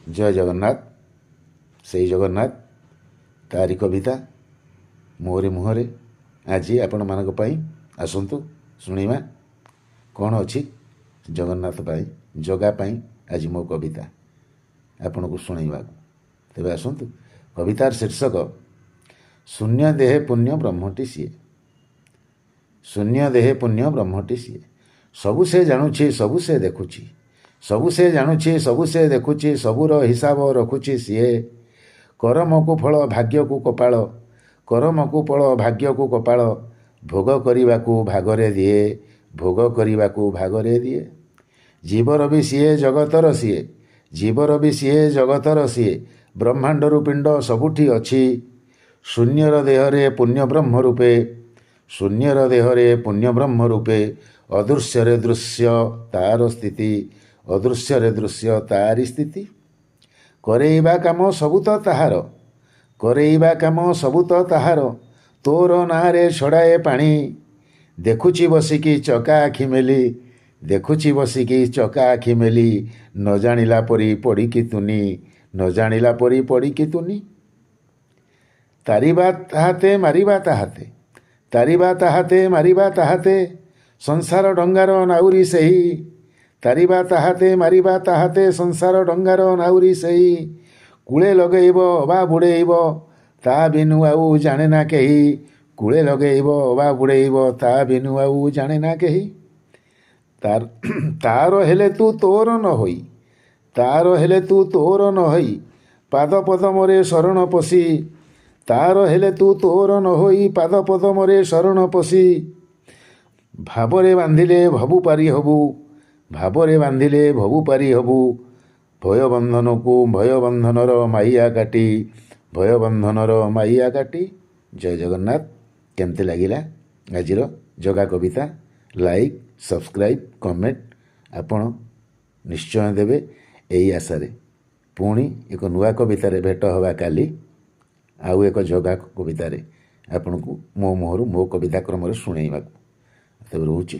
ଜୟ ଜଗନ୍ନାଥ। ସେଇ ଜଗନ୍ନାଥ ତାରି କବିତା ମୋରି ମୁହଁରେ ଆଜି ଆପଣମାନଙ୍କ ପାଇଁ। ଆସନ୍ତୁ ଶୁଣିବା କ'ଣ ଅଛି ଜଗନ୍ନାଥ ପାଇଁ, ଜଗା ପାଇଁ ଆଜି ମୋ କବିତା ଆପଣଙ୍କୁ ଶୁଣାଇବାକୁ। ତେବେ ଆସନ୍ତୁ। କବିତାର ଶୀର୍ଷକ ଶୂନ୍ୟ ଦେହେ ପୁଣ୍ୟ ବ୍ରହ୍ମଟି ସିଏ। ଶୂନ୍ୟ ଦେହେ ପୁଣ୍ୟ ବ୍ରହ୍ମଟି ସିଏ। ସବୁ ସେ ଜାଣୁଛି, ସବୁ ସେ ଦେଖୁଛି। ସବୁ ସେ ଜାଣୁଛି, ସବୁ ସେ ଦେଖୁଛି। ସବୁର ହିସାବ ରଖୁଛି ସିଏ। କରମକୁ ଫଳ ଭାଗ୍ୟକୁ କପାଳ, କରମକୁ ଫଳ ଭାଗ୍ୟକୁ କପାଳ। ଭୋଗ କରିବାକୁ ଭାଗରେ ଦିଏ, ଭୋଗ କରିବାକୁ ଭାଗରେ ଦିଏ। ଜୀବର ବି ସିଏ, ଜଗତର ସିଏ। ଜୀବର ବି ସିଏ, ଜଗତର ସିଏ। ବ୍ରହ୍ମାଣ୍ଡରୁ ପିଣ୍ଡ ସବୁଠି ଅଛି। ଶୂନ୍ୟର ଦେହରେ ପୁଣ୍ୟ ବ୍ରହ୍ମ ରୂପେ, ଶୂନ୍ୟର ଦେହରେ ପୁଣ୍ୟ ବ୍ରହ୍ମ ରୂପେ। ଅଦୃଶ୍ୟରେ ଦୃଶ୍ୟ ତାର ସ୍ଥିତି, ଅଦୃଶ୍ୟରେ ଦୃଶ୍ୟ ତାରି ସ୍ଥିତି। କରେଇବା କାମ ସବୁ ତ ତାହାର, କରେଇବା କାମ ସବୁ ତ ତାହାର। ତୋର ନାଁରେ ଛଡ଼ାଏ ପାଣି, ଦେଖୁଛି ବସିକି ଚକା ଆଖି ମେଲି, ଦେଖୁଛି ବସିକି ଚକା ଆଖି ମେଲି। ନ ଜାଣିଲା ପରି ପଡ଼ିକି ତୁନି, ନ ଜାଣିଲା ପରି ପଡ଼ିକି ତୁନି। ତାରିବା ତାହାତେ ମାରିବା ତାହାତେ, ତାରିବା ତାହାତେ ମାରିବା ତାହାତେ। ସଂସାର ଡଙ୍ଗାର ନାଉରି ସେହି, ତାରିବା ତାହାତେ ମାରିବା ତାହାତେ। ସଂସାର ଡଙ୍ଗାର ନାଉରି ସେହି। କୂଳେ ଲଗେଇବ ଅବା ବୁଡ଼େଇବ, ତା ବିନୁ ଆଉ ଜାଣେ ନା କେହି। କୂଳେ ଲଗେଇବ ଅବା ବୁଡ଼େଇବ, ତା ବିନୁ ଆଉ ଜାଣେ ନା କେହି। ତାର ହେଲେ ତୁ ତୋର ନ ହୋଇ, ତାର ହେଲେ ତୁ ତୋର ନ ହୋଇ। ପାଦ ପଦମରେ ଶରଣ ପଶି, ତାର ହେଲେ ତୁ ତୋର ନ ହୋଇ। ପାଦ ପଦମରେ ଶରଣ ପଶି। ଭାବରେ ବାନ୍ଧିଲେ ଭବୁ ପାରି ହବୁ, ଭାବରେ ବାନ୍ଧିଲେ ଭବୁ ପାରି ହବୁ। ଭୟବନ୍ଧନକୁ ଭୟବନ୍ଧନର ମାଇଆ କାଟି, ଭୟବନ୍ଧନର ମାଇଆ କାଟି। ଜୟ ଜଗନ୍ନାଥ। କେମିତି ଲାଗିଲା ଆଜିର ଜଗା କବିତା? ଲାଇକ୍, ସବସ୍କ୍ରାଇବ୍, କମେଣ୍ଟ ଆପଣ ନିଶ୍ଚୟ ଦେବେ। ଏହି ଆଶାରେ ପୁଣି ଏକ ନୂଆ କବିତାରେ ଭେଟ ହେବା କାଲି ଆଉ ଏକ ଜଗା କବିତାରେ ଆପଣଙ୍କୁ ମୋ ମୁହଁରୁ ମୋ କବିତା କ୍ରମରେ ଶୁଣାଇବାକୁ। ତେବେ ରହୁଛି।